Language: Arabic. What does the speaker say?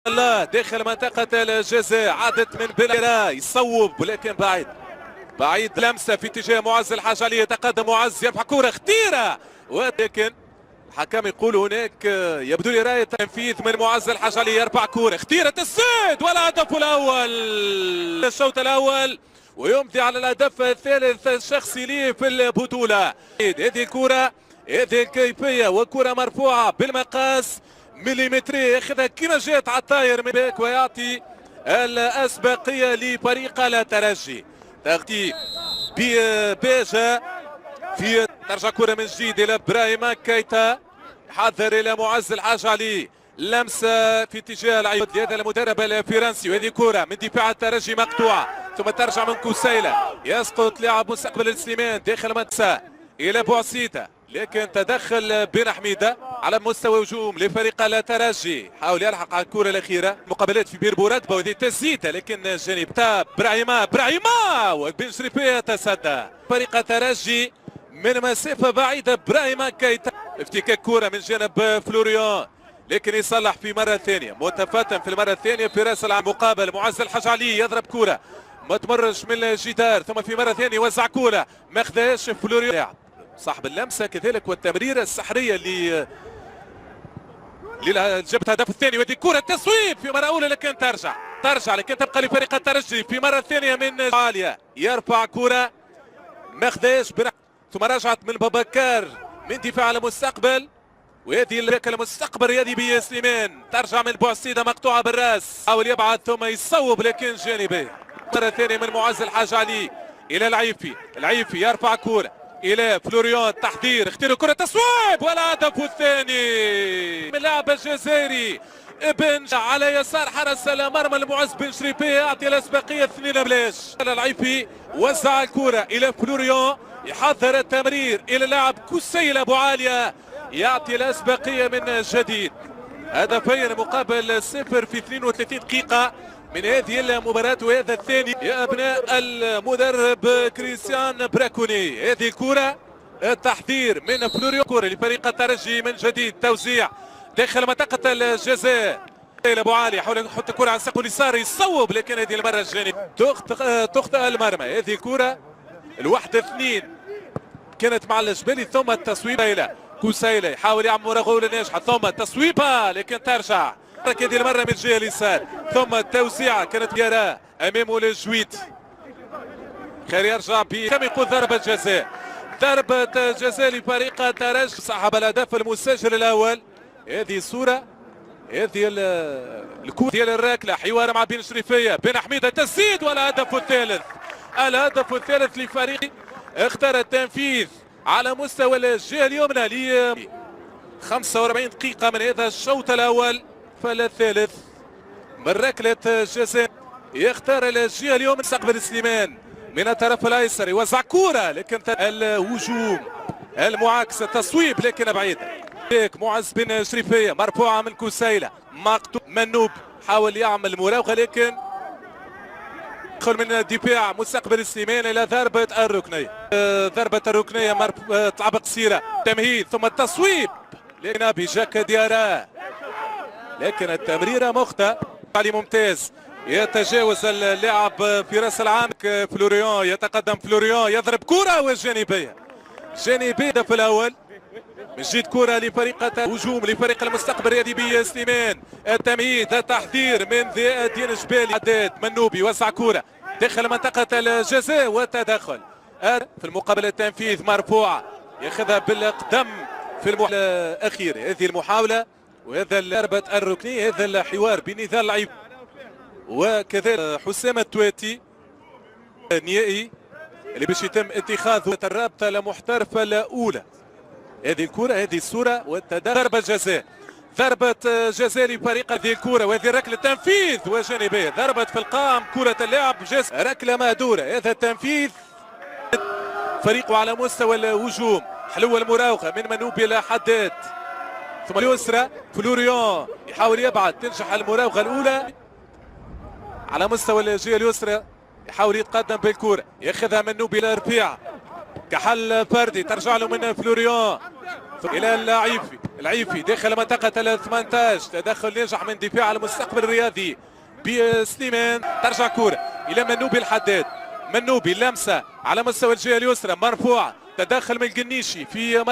الله داخل منطقة الجزاء، عادت من بلال يصوب ولكن بعيد لمسة في اتجاه معز الحاج علي. يتقدم معز يرفع كرة خطيرة ولكن الحكم يقول هناك يبدو لي راية تنفيذ من معز الحاج علي. يرفع كرة خطيرة تسديد والهدف الأول الشوط الأول ويمضي على الهدف الثالث الشخصي ليه في البطولة. هذه الكرة هذه الكيفية وكرة مرفوعة بالمقاس مليمتري، ياخذها كما جات على الطاير من باك ويعطي الأسبقية لفريق الترجي. تغطي بباجة في ترجع كرة من جديد إلى إبراهيم كيتا، حذر إلى معز الحاج علي، لمسة في اتجاه العيد هذا المدرب الفرنسي. وهذه كرة من دفاع الترجي مقطوعة ثم ترجع من كوسيلة، يسقط لاعب مستقبل السليمان داخل منطقة إلى بوعسيدة، لكن تدخل بن حميدة على مستوى هجوم لفريق الترجي، حاول يلحق على الكرة الأخيرة. مقابلات في بير بوردبا وهذه تسديدة لكن جانب تاب برايما وبن شريفية يتصدى فريق الترجي من مسافة بعيدة. برايما كيتا افتكاك كرة من جانب فلوريان لكن يصلح في مرة ثانية، متفتن في المرة الثانية في راس المقابل. معز الحاج علي يضرب كرة ما تمرش من الجدار ثم في مرة ثانية وزع كرة ما خذاهاش فلوريان صاحب اللمسة كذلك والتمريرة السحرية اللي جابت الهدف الثاني. ودي كرة تسويب في مرة أولى لكن ترجع لكن تبقى لفريق الترجي في مرة ثانية من عالية. يرفع كرة ما خذاش ثم رجعت من بابكار من دفاع المستقبل وهذه الباك المستقبل رياضي بن سليمان، ترجع من بوعسيدة مقطوعة بالراس، حاول يبعد ثم يصوب لكن جانبي. مرة ثانية من معز الحاج علي إلى العيفي يرفع كرة إلى فلوريان، تحضير اختيار كرة تسويب والهدف الثاني من لاعب الجزائري ابن على يسار حرس المرمى المعز بن شريفية، يعطي الأسبقية 2-0. العيفي وزع الكرة إلى فلوريان، يحضر التمرير إلى اللاعب كسيل أبو عالية، يعطي الأسبقية من جديد. هدفين مقابل 0 في 32 دقيقة من هذه المباراة وهذا الثاني يا أبناء المدرب كريستيان براكوني. هذه الكرة التحذير من فلوريو، كرة لفريق الترجي من جديد، توزيع داخل منطقة الجزاء. أبو علي حاول يحط الكرة على الساق اليسار يصوب لكن هذه المرة الجانب تخطئ المرمى. هذه الكرة 1-2 كانت مع الجبالي ثم التصويب إلى كوسيلة، يحاول يعمل مراوغة ناجحة ثم تصويبها لكن ترجع هذه المرة من الجهة اليسار ثم التوسيعة كانت يرى أمامه للجويد. خير يرجع كما يقول ضربة جزاء لفريق الترجي صاحب الهدف المسجل الأول. هذه الصورة هذه الكرة ديال الركلة، حوار مع بن شريفية، بن حميدة تسديد والهدف الثالث لفريق اختار التنفيذ على مستوى الجهة اليمنى ل 45 دقيقة من هذا الشوط الأول. فالثالث من ركلة جزاء يختار الجهة اليمنى مستقبل سليمان من الطرف الأيسر، يوزع كرة لكن الهجوم المعاكس التصويب لكن بعيد. معز بن شريفية مرفوعة من كوسيلة، مقطوع منوب حاول يعمل مراوغة لكن يدخل من الدفاع مستقبل سليمان الى ضربة الركنية تلعب قصيرة، تمهيد ثم التصويب لكن بجاك ديارا لكن التمريرة مخطئة. علي ممتاز يتجاوز اللاعب في راس العام فلوريان، يتقدم فلوريان يضرب كرة والجانبية في الأول من جديد. كرة لفريق هجوم لفريق المستقبل رياضي بن سليمان، التمهيد التحضير من ديان جبالي، عداد منوبي وزع كرة داخل منطقة الجزاء والتدخل في المقابلة التنفيذ مرفوعة ياخذها بالقدم في الأخير. هذه المحاولة وهذا ضربة الركنية، هذا الحوار بين نزال اللعيب وكذلك حسام التواتي النهائي اللي باش يتم اتخاذه الرابطة المحترفة الأولى. هذه الكرة هذه الصورة ضربة جزاء لفريق هذه الكرة وهذه ركلة تنفيذ وجانبية، ضربت في القام كرة اللاعب ركلة مهدورة. هذا التنفيذ فريقه على مستوى الهجوم، حلوة المراوغة من منوبي إلى حداد ثم اليسرى فلوريان يحاول يبعد، تنجح المراوغة الأولى على مستوى الجهة اليسرى، يحاول يتقدم بالكرة ياخذها منوبي إلى رفيع كحل فردي، ترجع له من فلوريان الى العيفي داخل منطقة ال 18. تدخل ناجح من دفاع على المستقبل الرياضي بسليمان. ترجع كورة الى منوبي الحداد. منوبي اللمسة على مستوى الجهة اليسرى مرفوعة. تدخل من القنيشي في